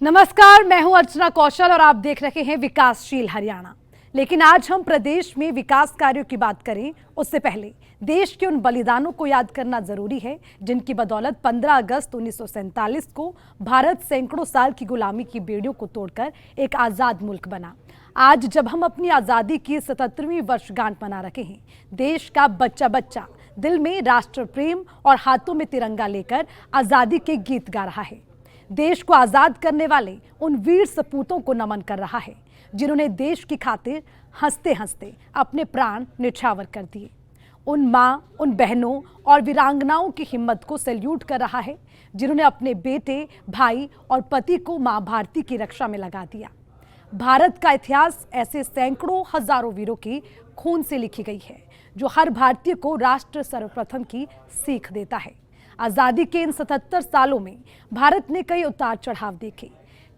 नमस्कार, मैं हूं अर्चना कौशल और आप देख रहे हैं विकासशील हरियाणा। लेकिन आज हम प्रदेश में विकास कार्यों की बात करें उससे पहले देश के उन बलिदानों को याद करना जरूरी है जिनकी बदौलत 15 अगस्त 1947 को भारत सैकड़ों साल की गुलामी की बेड़ियों को तोड़कर एक आजाद मुल्क बना। आज जब हम अपनी आजादी की 77वीं वर्षगांठ मना रहे हैं, देश का बच्चा बच्चा दिल में राष्ट्र प्रेम और हाथों में तिरंगा लेकर आजादी के गीत गा रहा है। देश को आजाद करने वाले उन वीर सपूतों को नमन कर रहा है जिन्होंने देश की खातिर हंसते हंसते अपने प्राण न्यौछावर कर दिए। उन माँ, उन बहनों और वीरांगनाओं की हिम्मत को सैल्यूट कर रहा है जिन्होंने अपने बेटे, भाई और पति को माँ भारती की रक्षा में लगा दिया। भारत का इतिहास ऐसे सैकड़ों हजारों वीरों की खून से लिखी गई है जो हर भारतीय को राष्ट्र सर्वप्रथम की सीख देता है। आजादी के इन 77 सालों में भारत ने कई उतार चढ़ाव देखे,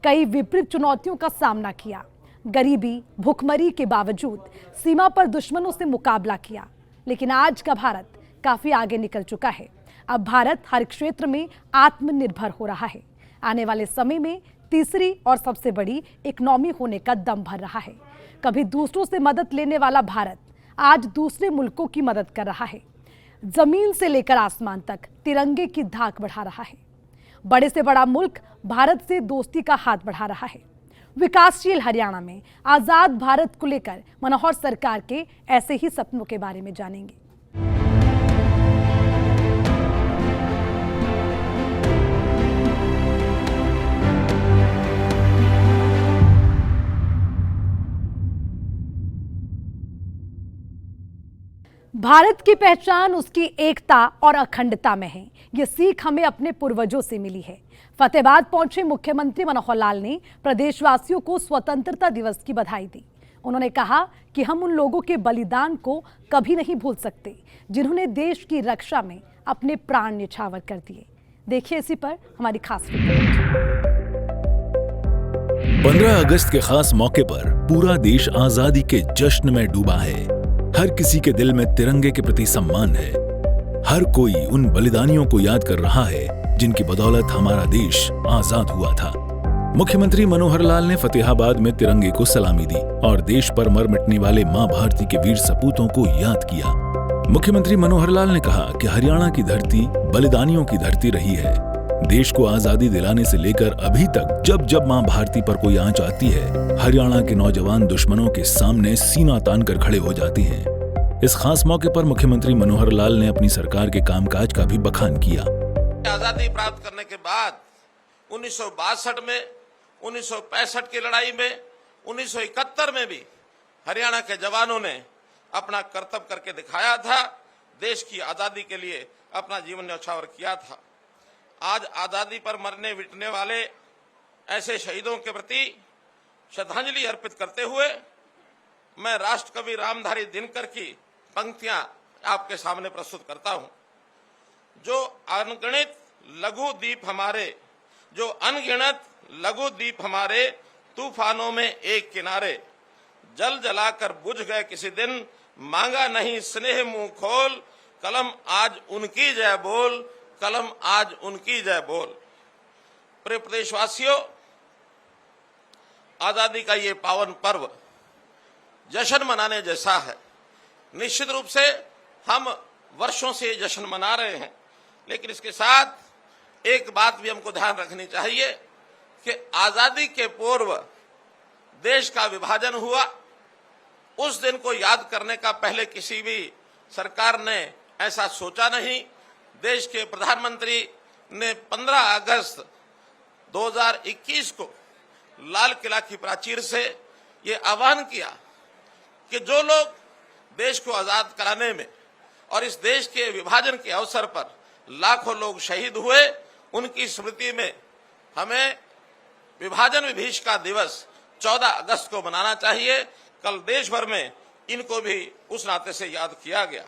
कई विपरीत चुनौतियों का सामना किया। गरीबी, भूखमरी के बावजूद सीमा पर दुश्मनों से मुकाबला किया। लेकिन आज का भारत काफी आगे निकल चुका है। अब भारत हर क्षेत्र में आत्मनिर्भर हो रहा है। आने वाले समय में तीसरी और सबसे बड़ी इकोनॉमी होने का दम भर रहा है। कभी दूसरों से मदद लेने वाला भारत आज दूसरे मुल्कों की मदद कर रहा है। जमीन से लेकर आसमान तक तिरंगे की धाक बढ़ा रहा है। बड़े से बड़ा मुल्क भारत से दोस्ती का हाथ बढ़ा रहा है। विकासशील हरियाणा में आजाद भारत को लेकर मनोहर सरकार के ऐसे ही सपनों के बारे में जानेंगे। भारत की पहचान उसकी एकता और अखंडता में है। ये सीख हमें अपने पूर्वजों से मिली है। फतेहाबाद पहुंचे मुख्यमंत्री मनोहर लाल ने प्रदेशवासियों को स्वतंत्रता दिवस की बधाई दी। उन्होंने कहा कि हम उन लोगों के बलिदान को कभी नहीं भूल सकते जिन्होंने देश की रक्षा में अपने प्राण न्यौछावर कर दिए। देखिए इसी पर हमारी खास रिपोर्ट। 15 अगस्त के खास मौके पर पूरा देश आजादी के जश्न में डूबा है। हर किसी के दिल में तिरंगे के प्रति सम्मान है। हर कोई उन बलिदानियों को याद कर रहा है जिनकी बदौलत हमारा देश आजाद हुआ था। मुख्यमंत्री मनोहर लाल ने फतेहाबाद में तिरंगे को सलामी दी और देश पर मर मिटने वाले मां भारती के वीर सपूतों को याद किया। मुख्यमंत्री मनोहर लाल ने कहा कि हरियाणा की धरती बलिदानियों की धरती रही है। देश को आजादी दिलाने से लेकर अभी तक जब जब मां भारती पर कोई आंच आती है, हरियाणा के नौजवान दुश्मनों के सामने सीना तान कर खड़े हो जाते हैं। इस खास मौके पर मुख्यमंत्री मनोहर लाल ने अपनी सरकार के कामकाज का भी बखान किया। आजादी प्राप्त करने के बाद 1962 में, 1965 की लड़ाई में, 1971 में भी हरियाणा के जवानों ने अपना कर्तव्य करके दिखाया था। देश की आजादी के लिए अपना जीवन न्यौछावर किया था। आज आजादी पर मरने मिटने वाले ऐसे शहीदों के प्रति श्रद्धांजलि अर्पित करते हुए मैं राष्ट्र कवि रामधारी दिनकर की पंक्तियां आपके सामने प्रस्तुत करता हूं। जो अनगिनत लघु द्वीप हमारे तूफानों में एक किनारे, जल जलाकर बुझ गए किसी दिन, मांगा नहीं स्नेह मुंह खोल, कलम आज उनकी जय बोल, कलम आज उनकी जय बोल। प्रिय प्रदेशवासियों, आजादी का ये पावन पर्व जश्न मनाने जैसा है। निश्चित रूप से हम वर्षों से जश्न मना रहे हैं, लेकिन इसके साथ एक बात भी हमको ध्यान रखनी चाहिए कि आजादी के पूर्व देश का विभाजन हुआ। उस दिन को याद करने का पहले किसी भी सरकार ने ऐसा सोचा नहीं। देश के प्रधानमंत्री ने 15 अगस्त 2021 को लाल किला की प्राचीर से ये आह्वान किया कि जो लोग देश को आजाद कराने में और इस देश के विभाजन के अवसर पर लाखों लोग शहीद हुए, उनकी स्मृति में हमें विभाजन विभीषिका दिवस 14 अगस्त को मनाना चाहिए। कल देश भर में इनको भी उस नाते से याद किया गया।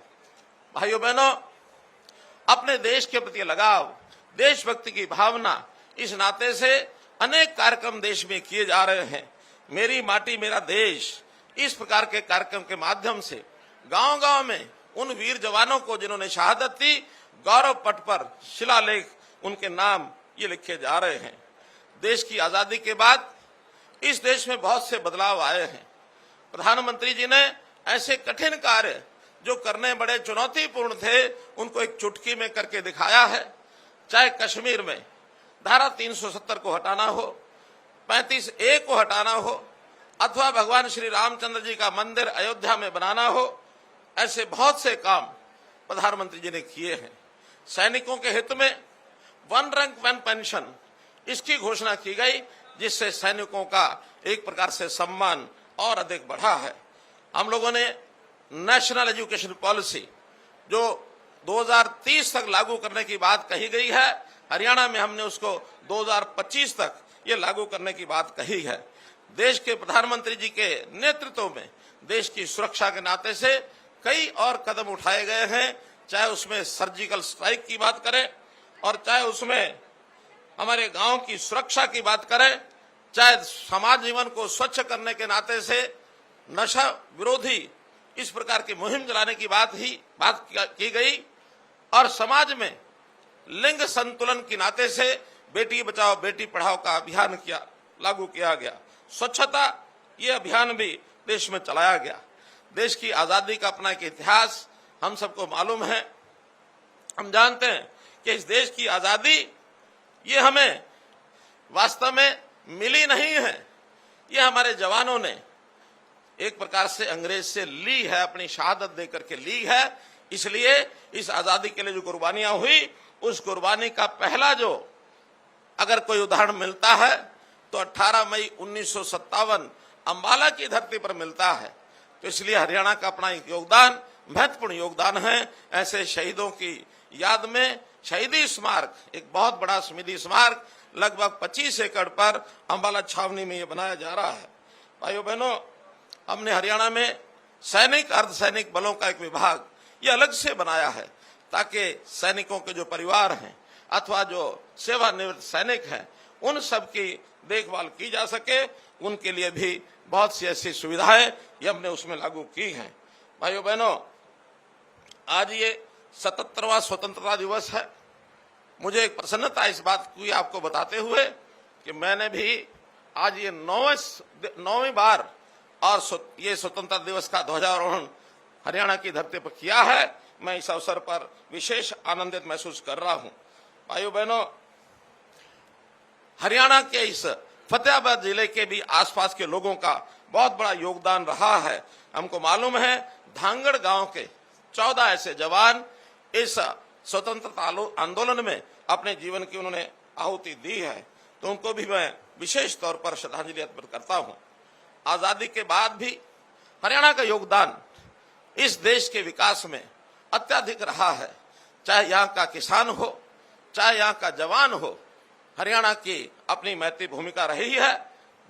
भाइयों बहनों, अपने देश के प्रति लगाव, देशभक्ति की भावना, इस नाते से अनेक कार्यक्रम देश में किए जा रहे हैं। मेरी माटी मेरा देश, इस प्रकार के कार्यक्रम के माध्यम से गांव-गांव में उन वीर जवानों को जिन्होंने शहादत दी, गौरव पट पर शिलालेख उनके नाम ये लिखे जा रहे हैं। देश की आजादी के बाद इस देश में बहुत से बदलाव आए हैं। प्रधानमंत्री जी ने ऐसे कठिन कार्य जो करने बड़े चुनौतीपूर्ण थे उनको एक चुटकी में करके दिखाया है। चाहे कश्मीर में धारा 370 को हटाना हो, 35A को हटाना हो, अथवा भगवान श्री रामचंद्र जी का मंदिर अयोध्या में बनाना हो, ऐसे बहुत से काम प्रधानमंत्री जी ने किए हैं। सैनिकों के हित में वन रैंक वन पेंशन इसकी घोषणा की गई, जिससे सैनिकों का एक प्रकार से सम्मान और अधिक बढ़ा है। हम लोगों ने नेशनल एजुकेशन पॉलिसी जो 2030 तक लागू करने की बात कही गई है, हरियाणा में हमने उसको 2025 तक ये लागू करने की बात कही है। देश के प्रधानमंत्री जी के नेतृत्व में देश की सुरक्षा के नाते से कई और कदम उठाए गए हैं, चाहे उसमें सर्जिकल स्ट्राइक की बात करें और चाहे उसमें हमारे गांव की सुरक्षा की बात करें, चाहे समाज जीवन को स्वच्छ करने के नाते से नशा विरोधी इस प्रकार की मुहिम चलाने की बात की गई, और समाज में लिंग संतुलन के नाते से बेटी बचाओ बेटी पढ़ाओ का अभियान लागू किया गया। स्वच्छता ये अभियान भी देश में चलाया गया। देश की आजादी का अपना एक इतिहास हम सबको मालूम है। हम जानते हैं कि इस देश की आजादी ये हमें वास्तव में मिली नहीं है, ये हमारे जवानों ने एक प्रकार से अंग्रेज से ली है, अपनी शहादत देकर के ली है। इसलिए इस आजादी के लिए जो कुर्बानियां हुई, उस कुर्बानी का पहला जो अगर कोई उदाहरण मिलता है तो 18 मई 1957 अंबाला की धरती पर मिलता है। तो इसलिए हरियाणा का अपना एक योगदान, महत्वपूर्ण योगदान है। ऐसे शहीदों की याद में शहीदी स्मारक, एक बहुत बड़ा स्मृति स्मारक लगभग 25 एकड़ पर अंबाला छावनी में ये बनाया जा रहा है। भाइयों बहनों, हमने हरियाणा में सैनिक अर्धसैनिक बलों का एक विभाग ये अलग से बनाया है, ताकि सैनिकों के जो परिवार हैं अथवा जो सेवानिवृत्त सैनिक हैं उन सब की देखभाल की जा सके। उनके लिए भी बहुत सी ऐसी सुविधाएं ये हमने उसमें लागू की हैं। भाइयों बहनों, आज ये 77वां स्वतंत्रता दिवस है। मुझे एक प्रसन्नता इस बात की आपको बताते हुए कि मैंने भी आज ये 9वीं बार और ये स्वतंत्रता दिवस का ध्वजारोहण हरियाणा की धरती पर किया है। मैं इस अवसर पर विशेष आनंदित महसूस कर रहा हूं। भाइयों बहनों, हरियाणा के इस फतेहाबाद जिले के भी आसपास के लोगों का बहुत बड़ा योगदान रहा है। हमको मालूम है धांगड़ गांव के 14 ऐसे जवान इस स्वतंत्रता आंदोलन में अपने जीवन की उन्होंने आहुति दी है, तो उनको भी मैं विशेष तौर पर श्रद्धांजलि अर्पित करता हूं। आजादी के बाद भी हरियाणा का योगदान इस देश के विकास में अत्यधिक रहा है। चाहे यहाँ का किसान हो, चाहे यहाँ का जवान हो, हरियाणा की अपनी महती भूमिका रही है।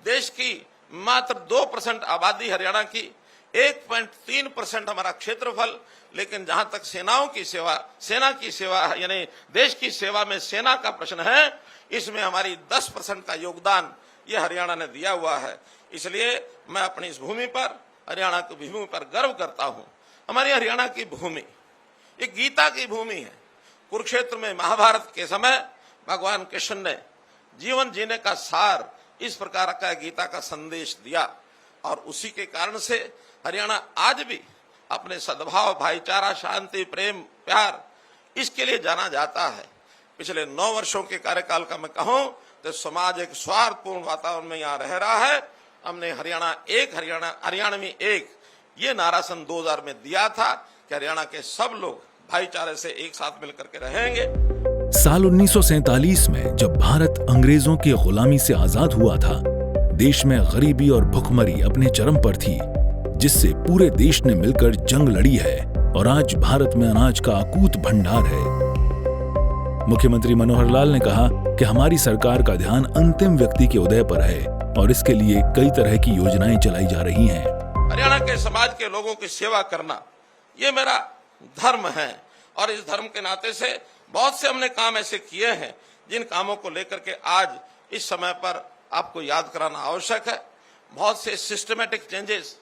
देश की मात्र 2% आबादी हरियाणा की, 1.3% हमारा क्षेत्रफल, लेकिन जहां तक सेना की सेवा यानी देश की सेवा में सेना का प्रश्न है, इसमें हमारी 10% का योगदान ये हरियाणा ने दिया हुआ है। इसलिए मैं अपनी इस भूमि पर, हरियाणा की भूमि पर गर्व करता हूं। हमारी हरियाणा की भूमि एक गीता की भूमि है। कुरुक्षेत्र में महाभारत के समय भगवान कृष्ण ने जीवन जीने का सार इस प्रकार का गीता का संदेश दिया, और उसी के कारण से हरियाणा आज भी अपने सद्भाव, भाईचारा, शांति, प्रेम, प्यार इसके लिए जाना जाता है। पिछले 9 वर्षों के कार्यकाल का मैं कहूं तो समाज एक स्वार्थपूर्ण वातावरण में यहाँ रह रहा है। हमने हरियाणा में एक ये नारा सन 2000 में दिया था कि हरियाणा के सब लोग भाईचारे से एक साथ मिलकर के रहेंगे। साल 1947 में जब भारत अंग्रेजों की गुलामी से आजाद हुआ था, देश में गरीबी और भुखमरी अपने चरम पर थी, जिससे पूरे देश ने मिलकर जंग लड़ी है और आज भारत में अनाज का अकूत भंडार है। मुख्यमंत्री मनोहर लाल ने कहा कि हमारी सरकार का ध्यान अंतिम व्यक्ति के उदय पर है और इसके लिए कई तरह की योजनाएं चलाई जा रही हैं। हरियाणा के समाज के लोगों की सेवा करना ये मेरा धर्म है, और इस धर्म के नाते से बहुत से हमने काम ऐसे किए हैं जिन कामों को लेकर के आज इस समय पर आपको याद कराना आवश्यक है। बहुत से सिस्टमेटिक चेंजेस,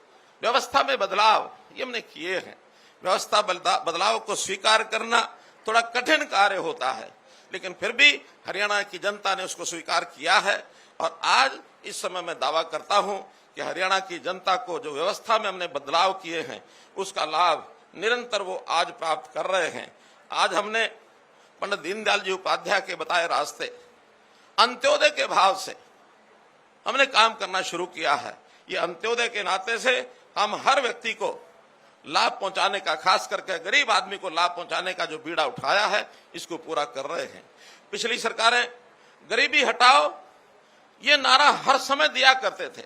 व्यवस्था में बदलाव ये हमने किए हैं। व्यवस्था बदलाव को स्वीकार करना थोड़ा कठिन कार्य होता है, लेकिन फिर भी हरियाणा की जनता ने उसको स्वीकार किया है। और आज इस समय मैं दावा करता हूं कि हरियाणा की जनता को जो व्यवस्था में हमने बदलाव किए हैं उसका लाभ निरंतर वो आज प्राप्त कर रहे हैं। आज हमने पंडित दीनदयाल जी उपाध्याय के बताए रास्ते अंत्योदय के भाव से हमने काम करना शुरू किया है। ये अंत्योदय के नाते से हम हर व्यक्ति को लाभ पहुंचाने का, खास करके गरीब आदमी को लाभ पहुंचाने का जो बीड़ा उठाया है इसको पूरा कर रहे हैं। पिछली सरकारें गरीबी हटाओ ये नारा हर समय दिया करते थे,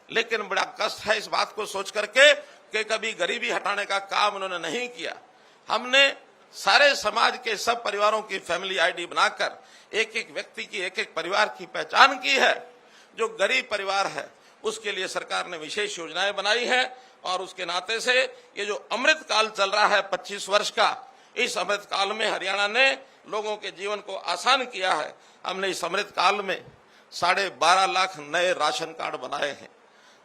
लेकिन बड़ा कष्ट है इस बात को सोच करके कि कभी गरीबी हटाने का काम उन्होंने नहीं किया। हमने सारे समाज के सब परिवारों की फैमिली आईडी बनाकर एक एक व्यक्ति की, एक एक परिवार की पहचान की है। जो गरीब परिवार है उसके लिए सरकार ने विशेष योजनाएं बनाई है और उसके नाते से ये जो अमृत काल चल रहा है 25 वर्ष का, इस अमृत काल में हरियाणा ने लोगों के जीवन को आसान किया है। हमने इस अमृत काल में 12.5 लाख नए राशन कार्ड बनाए हैं।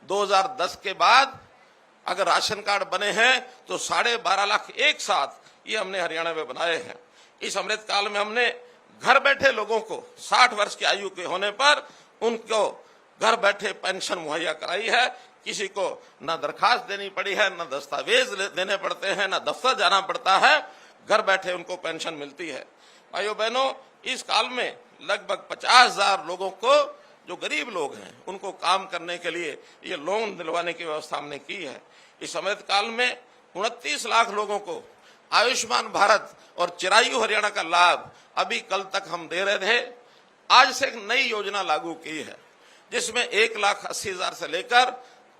2010 के बाद अगर राशन कार्ड बने हैं तो 12.5 लाख एक साथ ये हमने हरियाणा में बनाए हैं। इस अमृत काल में हमने घर बैठे लोगों को 60 वर्ष की आयु के होने पर उनको घर बैठे पेंशन मुहैया कराई है। किसी को न दरखास्त देनी पड़ी है, न दस्तावेज देने पड़ते हैं, न दफ्तर जाना पड़ता है, घर बैठे उनको पेंशन मिलती है। भाइयों बहनों, इस काल में लगभग 50,000 लोगों को, जो गरीब लोग हैं, उनको काम करने के लिए ये लोन दिलवाने की व्यवस्था हमने की है। इस अमृत काल में 29 लाख लोगों को आयुष्मान भारत और चिरायु हरियाणा का लाभ अभी कल तक हम दे रहे थे। आज से एक नई योजना लागू की है जिसमें 1,80,000 से लेकर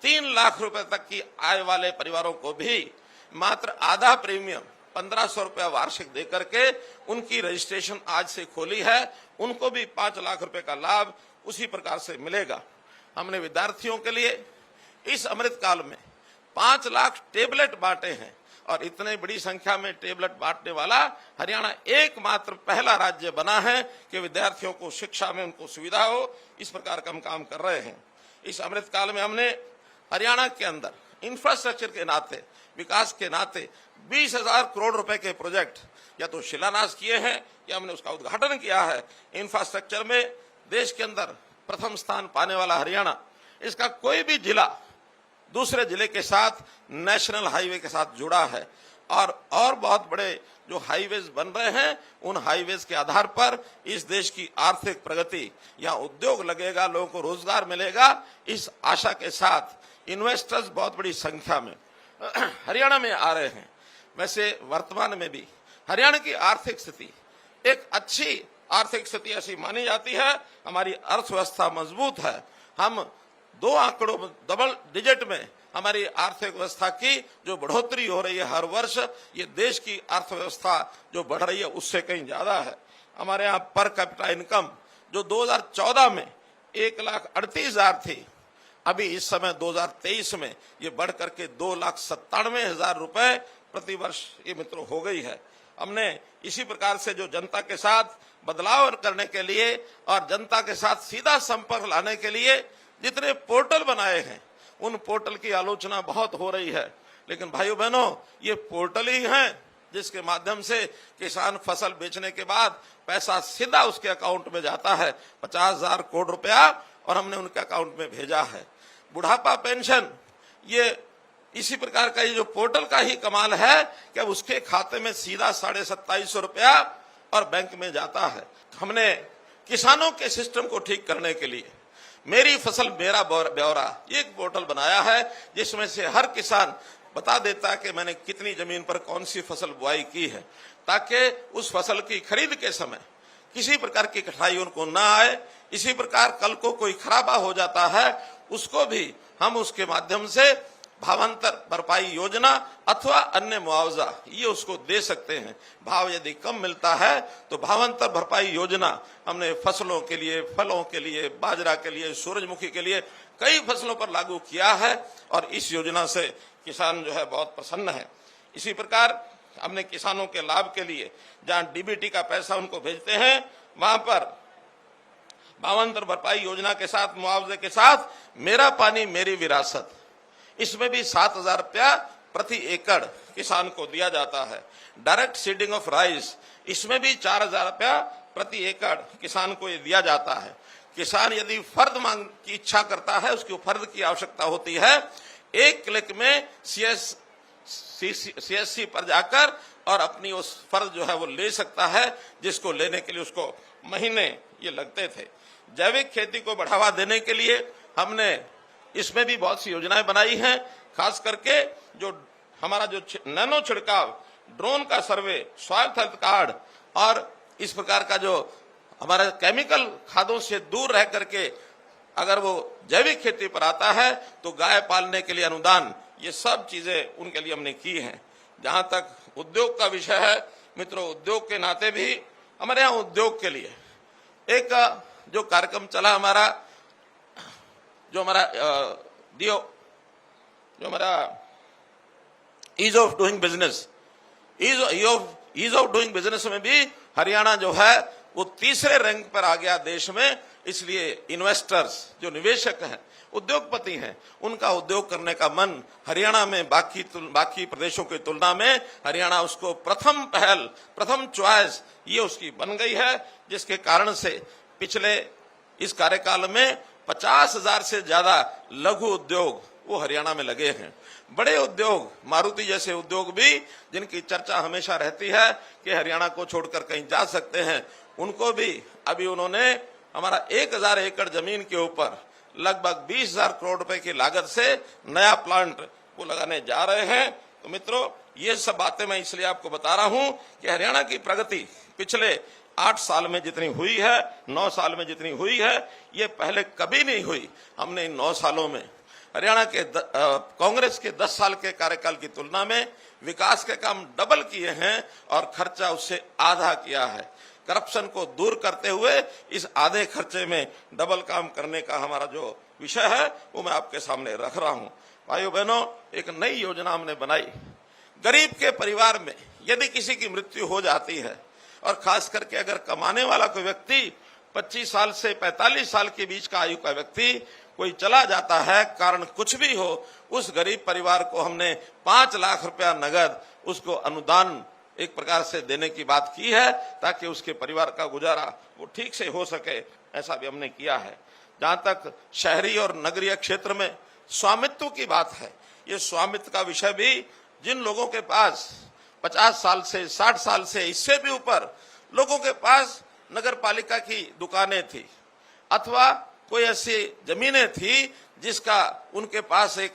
3 लाख रुपए तक की आय वाले परिवारों को भी मात्र आधा प्रीमियम 1,500 रुपया वार्षिक देकर के उनकी रजिस्ट्रेशन आज से खोली है। उनको भी 5 लाख रुपए का लाभ उसी प्रकार से मिलेगा। हमने विद्यार्थियों के लिए इस अमृत काल में 5 लाख टेबलेट बांटे हैं और इतने बड़ी संख्या में टेबलेट बांटने वाला हरियाणा एकमात्र पहला राज्य बना है कि विद्यार्थियों को शिक्षा में उनको सुविधा हो। इस प्रकार का हम काम कर रहे हैं। इस अमृत काल में हमने हरियाणा के अंदर इंफ्रास्ट्रक्चर के नाते, विकास के नाते 20,000 करोड़ रुपए के प्रोजेक्ट या तो शिलान्यास किए हैं या हमने उसका उद्घाटन किया है। इंफ्रास्ट्रक्चर में देश के अंदर प्रथम स्थान पाने वाला हरियाणा, इसका कोई भी जिला दूसरे जिले के साथ नेशनल हाईवे के साथ जुड़ा है और बहुत बड़े जो हाईवेज बन रहे हैं उन हाईवेज के आधार पर इस देश की आर्थिक प्रगति, यहाँ उद्योग लगेगा, लोगों को रोजगार मिलेगा। इस आशा के साथ इन्वेस्टर्स बहुत बड़ी संख्या में हरियाणा में आ रहे हैं। वैसे वर्तमान में भी हरियाणा की आर्थिक स्थिति एक अच्छी आर्थिक स्थिति ऐसी मानी जाती है। हमारी अर्थव्यवस्था मजबूत है। हम 2 आंकड़ों डबल डिजिट में हमारी आर्थिक व्यवस्था की जो बढ़ोतरी हो रही है हर वर्ष, ये देश की अर्थव्यवस्था जो बढ़ रही है उससे कहीं ज्यादा है। हमारे यहाँ पर कैपिटा इनकम जो 2014 में 1,38,000 थी, अभी इस समय 2023 में ये बढ़ करके 2,97,000 रुपए प्रति वर्ष ये मित्रों हो गई है। हमने इसी प्रकार से जो जनता के साथ बदलाव करने के लिए और जनता के साथ सीधा संपर्क लाने के लिए जितने पोर्टल बनाए हैं, उन पोर्टल की आलोचना बहुत हो रही है, लेकिन भाइयों बहनों, ये पोर्टल ही हैं जिसके माध्यम से किसान फसल बेचने के बाद पैसा सीधा उसके अकाउंट में जाता है। 50,000 करोड़ रुपया और हमने उनके अकाउंट में भेजा है। बुढ़ापा पेंशन, ये इसी प्रकार का ये जो पोर्टल का ही कमाल है कि उसके खाते में सीधा 2750 रुपया और बैंक में जाता है। हमने किसानों के सिस्टम को ठीक करने के लिए मेरी फसल मेरा ब्यौरा ये एक पोर्टल बनाया है जिसमें से हर किसान बता देता है कि मैंने कितनी जमीन पर कौन सी फसल बुआई की है, ताकि उस फसल की खरीद के समय किसी प्रकार की कठिनाई उनको ना आए। इसी प्रकार कल को कोई खराबा हो जाता है उसको भी हम उसके माध्यम से भावांतर भरपाई योजना अथवा अन्य मुआवजा ये उसको दे सकते हैं। भाव यदि कम मिलता है तो भावांतर भरपाई योजना हमने फसलों के लिए, फलों के लिए, बाजरा के लिए, सूरजमुखी के लिए कई फसलों पर लागू किया है और इस योजना से किसान जो है बहुत प्रसन्न है। इसी प्रकार हमने किसानों के लाभ के लिए जहां डीबीटी का पैसा उनको भेजते हैं, वहां पर भावांतर भरपाई योजना के साथ, मुआवजे के साथ मेरा पानी मेरी विरासत, इसमें भी 7,000 रुपया प्रति एकड़ किसान को दिया जाता है। डायरेक्ट सीडिंग ऑफ राइस, इसमें भी 4,000 रुपया प्रति एकड़ किसान को ये दिया जाता है। किसान यदि फर्द मांग की इच्छा करता है, उसको फर्द की आवश्यकता होती है, एक क्लिक में सीएससी पर जाकर और अपनी उस फर्ज जो है वो ले सकता है, जिसको लेने के लिए उसको महीने ये लगते थे। जैविक खेती को बढ़ावा देने के लिए हमने इसमें भी बहुत सी योजनाएं बनाई हैं, खास करके जो हमारा जो नैनो छिड़काव, ड्रोन का सर्वे, सॉइल हेल्थ कार्ड और इस प्रकार का जो हमारा केमिकल खादों से दूर रह करके अगर वो जैविक खेती पर आता है तो गाय पालने के लिए अनुदान, ये सब चीजें उनके लिए हमने की हैं। जहां तक उद्योग का विषय है मित्रों, उद्योग के नाते भी हमारे यहाँ उद्योग के लिए एक जो कार्यक्रम चला हमारा, जो हमारा ease of doing business, ease of doing business में भी हरियाणा जो है वो तीसरे रैंक पर आ गया देश में। इसलिए इन्वेस्टर्स जो निवेशक हैं, उद्योगपति हैं, उनका उद्योग करने का मन हरियाणा में बाकी प्रदेशों की तुलना में हरियाणा उसको प्रथम पहल, प्रथम चॉइस ये उसकी बन गई है, जिसके कारण से पिछले इस कार्यकाल में 50,000 से ज्यादा लघु उद्योग वो हरियाणा में लगे हैं। बड़े उद्योग, मारुति जैसे उद्योग भी, जिनकी चर्चा हमेशा रहती है कि हरियाणा को छोड़कर कहीं जा सकते हैं, उनको भी अभी उन्होंने हमारा 1000 एकड़ जमीन के ऊपर लगभग 20,000 करोड़ रुपए की लागत से नया प्लांट वो लगाने जा रहे हैं। तो मित्रों, ये सब बातें मैं इसलिए आपको बता रहा हूं कि हरियाणा की प्रगति पिछले 8 साल में जितनी हुई है, 9 साल में जितनी हुई है, ये पहले कभी नहीं हुई। हमने इन 9 सालों में हरियाणा के कांग्रेस के 10 साल के कार्यकाल की तुलना में विकास के काम डबल किए हैं और खर्चा उससे आधा किया है। करप्शन को दूर करते हुए इस आधे खर्चे में डबल काम करने का हमारा जो विषय है वो मैं आपके सामने रख रहा हूं। भाइयों बहनों, एक नई योजना हमने बनाई। गरीब के परिवार में यदि किसी की मृत्यु हो जाती है और खास करके अगर कमाने वाला कोई व्यक्ति 25 साल से 45 साल के बीच का आयु का व्यक्ति कोई चला जाता है, कारण कुछ भी हो, उस गरीब परिवार को हमने 5 लाख रुपया नगद उसको अनुदान एक प्रकार से देने की बात की है, ताकि उसके परिवार का गुजारा वो ठीक से हो सके। ऐसा भी हमने किया है। जहां तक शहरी और नगरीय क्षेत्र में स्वामित्व की बात है, ये स्वामित्व का विषय भी जिन लोगों के पास 50 साल से 60 साल से इससे भी ऊपर लोगों के पास नगर पालिका की दुकानें थी अथवा कोई ऐसी जमीनें थी जिसका उनके पास एक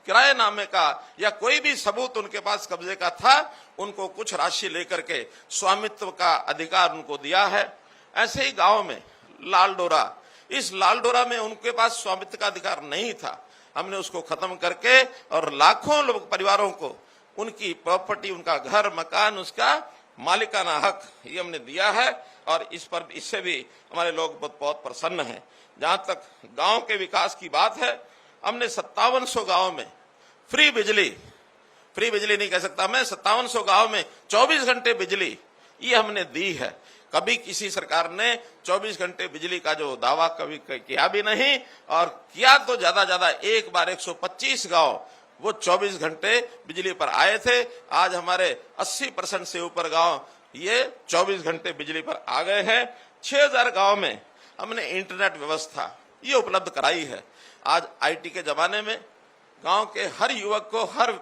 किराएनामे का या कोई भी सबूत उनके पास कब्जे का था, उनको कुछ राशि लेकर के स्वामित्व का अधिकार उनको दिया है। ऐसे ही गांव में लालडोरा, इस लालडोरा में उनके पास स्वामित्व का अधिकार नहीं था, हमने उसको खत्म करके और लाखों लोग परिवारों को उनकी प्रॉपर्टी, उनका घर मकान, उसका मालिकाना हक ये हमने दिया है और इससे भी हमारे लोग बहुत प्रसन्न हैं। जहां तक गांव के विकास की बात है, हमने 5700 गांव में फ्री बिजली नहीं कह सकता मैं, 5700 गांव में 24 घंटे बिजली ये हमने दी है। कभी किसी सरकार ने 24 घंटे बिजली का जो दावा कभी किया भी नहीं, और किया तो ज्यादा एक बार 125 गांव वो 24 घंटे बिजली पर आए थे। आज हमारे 80% से ऊपर गांव ये 24 घंटे बिजली पर आ गए हैं। 6000 गांव में हमने इंटरनेट व्यवस्था ये उपलब्ध कराई है। आज आईटी के जमाने में गांव के हर युवक को, हर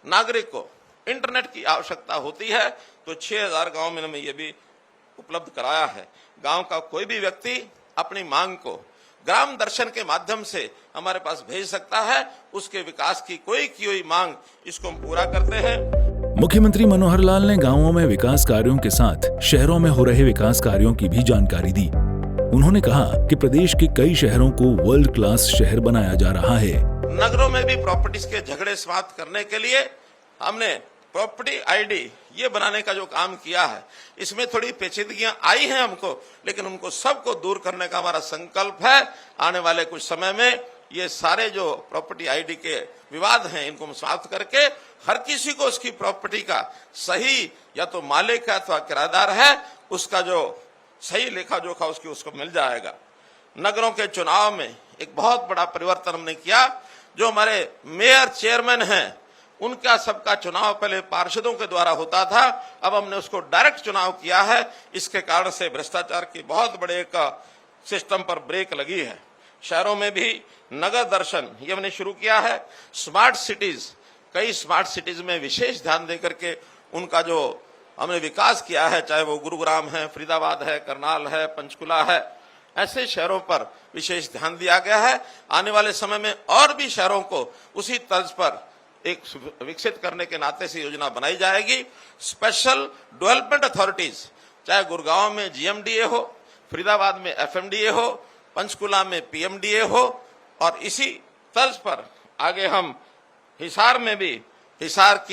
नागरिक को इंटरनेट की आवश्यकता होती है, तो 6000 गांव में हमने ये भी उपलब्ध कराया है। गांव का कोई भी व्यक्ति अपनी मांग को ग्राम दर्शन के माध्यम से हमारे पास भेज सकता है, उसके विकास की कोई मांग इसको हम पूरा करते हैं। मुख्यमंत्री मनोहर लाल ने गांवों में विकास कार्यों के साथ शहरों में हो रहे विकास कार्यों की भी जानकारी दी। उन्होंने कहा कि प्रदेश के कई शहरों को वर्ल्ड क्लास शहर बनाया जा रहा है। नगरों में भी प्रॉपर्टीज के झगड़े समाप्त करने के लिए हमने प्रॉपर्टी आईडी ये बनाने का जो काम किया है, इसमें थोड़ी पेचीदगियां आई हैं हमको, लेकिन उनको सबको दूर करने का हमारा संकल्प है। आने वाले कुछ समय में ये सारे जो प्रॉपर्टी आईडी के विवाद हैं, इनको हम समाप्त करके हर किसी को उसकी प्रॉपर्टी का सही, या तो मालिक है अथवा किराएदार है, उसका जो सही लेखा जोखा उसको मिल जाएगा। नगरों के चुनाव में एक बहुत बड़ा परिवर्तन हमने किया। जो हमारे मेयर चेयरमैन हैं, उनका सबका चुनाव पहले पार्षदों के द्वारा होता था, अब हमने उसको डायरेक्ट चुनाव किया है। इसके कारण से भ्रष्टाचार की बहुत बड़े एक सिस्टम पर ब्रेक लगी है। शहरों में भी नगर दर्शन ये हमने शुरू किया है। स्मार्ट सिटीज, कई स्मार्ट सिटीज में विशेष ध्यान देकर के उनका जो हमने विकास किया है, चाहे वो गुरुग्राम है, फरीदाबाद है, करनाल है, पंचकुला है, ऐसे शहरों पर विशेष ध्यान दिया गया है। आने वाले समय में और भी शहरों को उसी तर्ज पर एक विकसित करने के नाते से योजना बनाई जाएगी। स्पेशल डेवलपमेंट अथॉरिटीज, चाहे गुड़गांव में जीएमडीए हो, फरीदाबाद में एफएमडीए हो, पंचकुला में पीएमडीए हो, और इसी तर्ज पर आगे हम हिसार में भी हिसार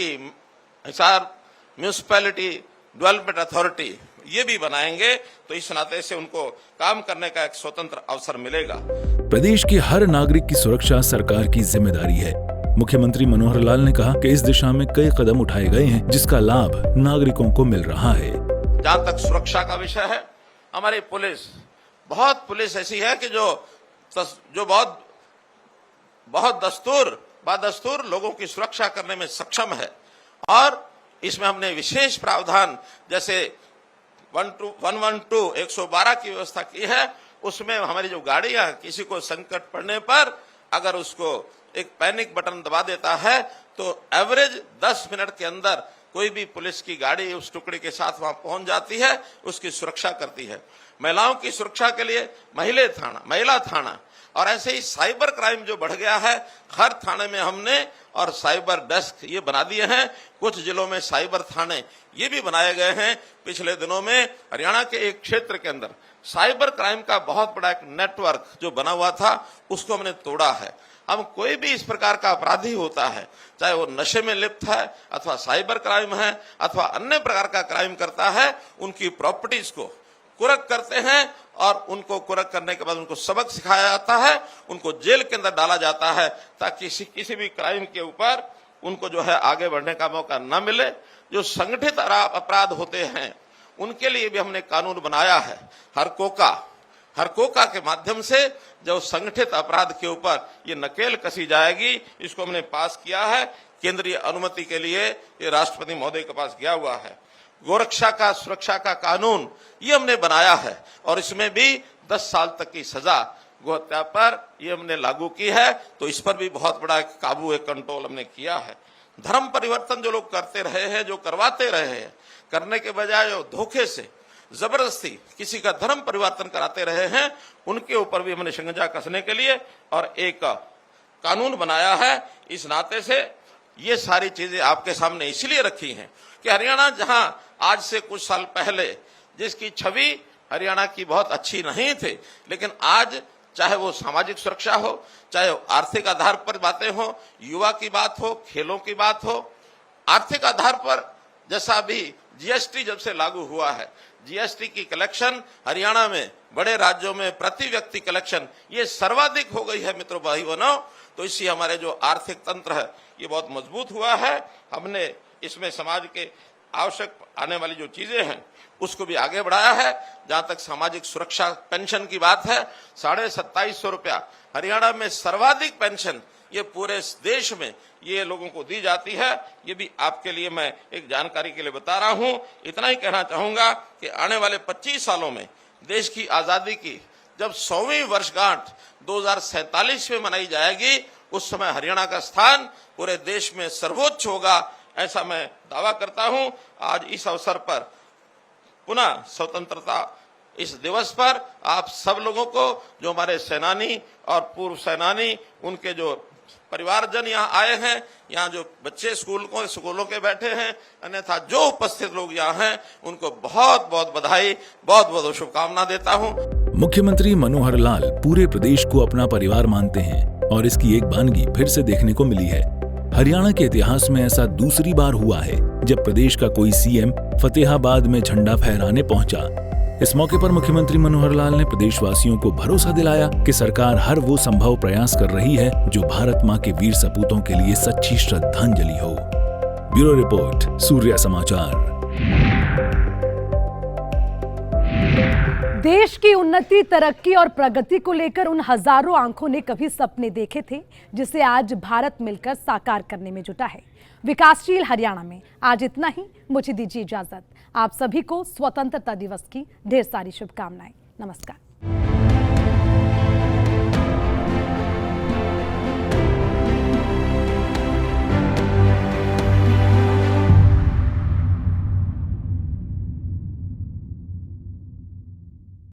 म्यूनिसिपैलिटी डेवलपमेंट अथॉरिटी ये भी बनाएंगे, तो इस नाते से उनको काम करने का एक स्वतंत्र अवसर मिलेगा। प्रदेश के हर नागरिक की सुरक्षा सरकार की जिम्मेदारी है। मुख्यमंत्री मनोहर लाल ने कहा कि इस दिशा में कई कदम उठाए गए हैं, जिसका लाभ नागरिकों को मिल रहा है। जहां तक सुरक्षा का विषय है, हमारी पुलिस ऐसी है कि जो बहुत दस्तूर लोगों की सुरक्षा करने में सक्षम है। और इसमें हमने विशेष प्रावधान, जैसे 112 की व्यवस्था की है। उसमें हमारी जो गाड़ियां किसी को संकट पड़ने पर अगर उसको एक पैनिक बटन दबा देता है, तो एवरेज 10 मिनट के अंदर कोई भी पुलिस की गाड़ी उस टुकड़ी के साथ वहां पहुंच जाती है, उसकी सुरक्षा करती है। महिलाओं की सुरक्षा के लिए महिला थाना, और ऐसे ही साइबर क्राइम जो बढ़ गया है, हर थाने में हमने और साइबर डेस्क ये बना दिए हैं। कुछ जिलों में साइबर थाने ये भी बनाए गए हैं। पिछले दिनों में हरियाणा के एक क्षेत्र के अंदर साइबर क्राइम का बहुत बड़ा एक नेटवर्क जो बना हुआ था, उसको हमने तोड़ा है। हम कोई भी इस प्रकार का अपराधी होता है, चाहे वो नशे में लिप्त है अथवा साइबर क्राइम है अथवा अन्य प्रकार का क्राइम करता है, उनकी प्रॉपर्टीज को कुरक करते हैं और उनको कुरक करने के बाद उनको सबक सिखाया जाता है, उनको जेल के अंदर डाला जाता है, ताकि किसी भी क्राइम के ऊपर उनको जो है आगे बढ़ने का मौका न मिले। जो संगठित अपराध होते हैं उनके लिए भी हमने कानून बनाया है। हरकोका के माध्यम से जो संगठित अपराध के ऊपर ये नकेल कसी जाएगी, इसको हमने पास किया है। केंद्रीय अनुमति के लिए ये राष्ट्रपति महोदय के पास गया हुआ है। गोरक्षा का सुरक्षा का कानून ये हमने बनाया है, और इसमें भी 10 साल तक की सजा गोहत्या पर ये हमने लागू की है। तो इस पर भी बहुत बड़ा काबू, एक कंट्रोल हमने किया है। धर्म परिवर्तन जो लोग करते रहे हैं, जो करवाते रहे हैं, करने के बजाय जो धोखे से जबरदस्ती किसी का धर्म परिवर्तन कराते रहे हैं, उनके ऊपर भी हमने शिकंजा कसने के लिए और एक कानून बनाया है। इस नाते से ये सारी चीजें आपके सामने इसलिए रखी हैं कि हरियाणा, जहां आज से कुछ साल पहले जिसकी छवि हरियाणा की बहुत अच्छी नहीं थी, लेकिन आज चाहे वो सामाजिक सुरक्षा हो, चाहे आर्थिक आधार पर बातें हो, युवा की बात हो, खेलों की बात हो, आर्थिक आधार पर जैसा भी जीएसटी जब से लागू हुआ है, जीएसटी की कलेक्शन हरियाणा में बड़े राज्यों में प्रति व्यक्ति कलेक्शन ये सर्वाधिक हो गई है मित्रों, भाई बहनों। तो इससे हमारे जो आर्थिक तंत्र है ये बहुत मजबूत हुआ है। हमने इसमें समाज के आवश्यक आने वाली जो चीजें हैं उसको भी आगे बढ़ाया है। जहां तक सामाजिक सुरक्षा पेंशन की बात है, 2750 रुपया हरियाणा में सर्वाधिक पेंशन ये पूरे देश में ये लोगों को दी जाती है। ये भी आपके लिए मैं एक जानकारी के लिए बता रहा हूं। इतना ही कहना चाहूंगा कि आने वाले 25 सालों में देश की आजादी की जब 100वीं वर्षगांठ 2047 में मनाई जाएगी, उस समय हरियाणा का स्थान पूरे देश में सर्वोच्च होगा, ऐसा मैं दावा करता हूं। आज इस अवसर पर पुनः स्वतंत्रता इस दिवस पर आप सब लोगों को, जो हमारे सेनानी और पूर्व सेनानी, उनके जो परिवारजन यहाँ आए हैं, यहाँ जो बच्चे स्कूलों के बैठे हैं, अन्यथा जो उपस्थित लोग यहाँ हैं, उनको बहुत बहुत बधाई, बहुत बहुत शुभकामना देता हूँ। मुख्यमंत्री मनोहर लाल पूरे प्रदेश को अपना परिवार मानते हैं और इसकी एक वानगी फिर से देखने को मिली है। हरियाणा के इतिहास में ऐसा दूसरी बार हुआ है जब प्रदेश का कोई सीएम फतेहाबाद में झंडा फहराने पहुंचा। इस मौके पर मुख्यमंत्री मनोहर लाल ने प्रदेशवासियों को भरोसा दिलाया कि सरकार हर वो संभव प्रयास कर रही है जो भारत मां के वीर सपूतों के लिए सच्ची श्रद्धांजलि हो। ब्यूरो रिपोर्ट, सूर्य समाचार। देश की उन्नति, तरक्की और प्रगति को लेकर उन हजारों आंखों ने कभी सपने देखे थे, जिसे आज भारत मिलकर साकार करने में जुटा है। विकासशील हरियाणा में आज इतना ही। मुझे दीजिए इजाजत। आप सभी को स्वतंत्रता दिवस की ढेर सारी शुभकामनाएं। नमस्कार।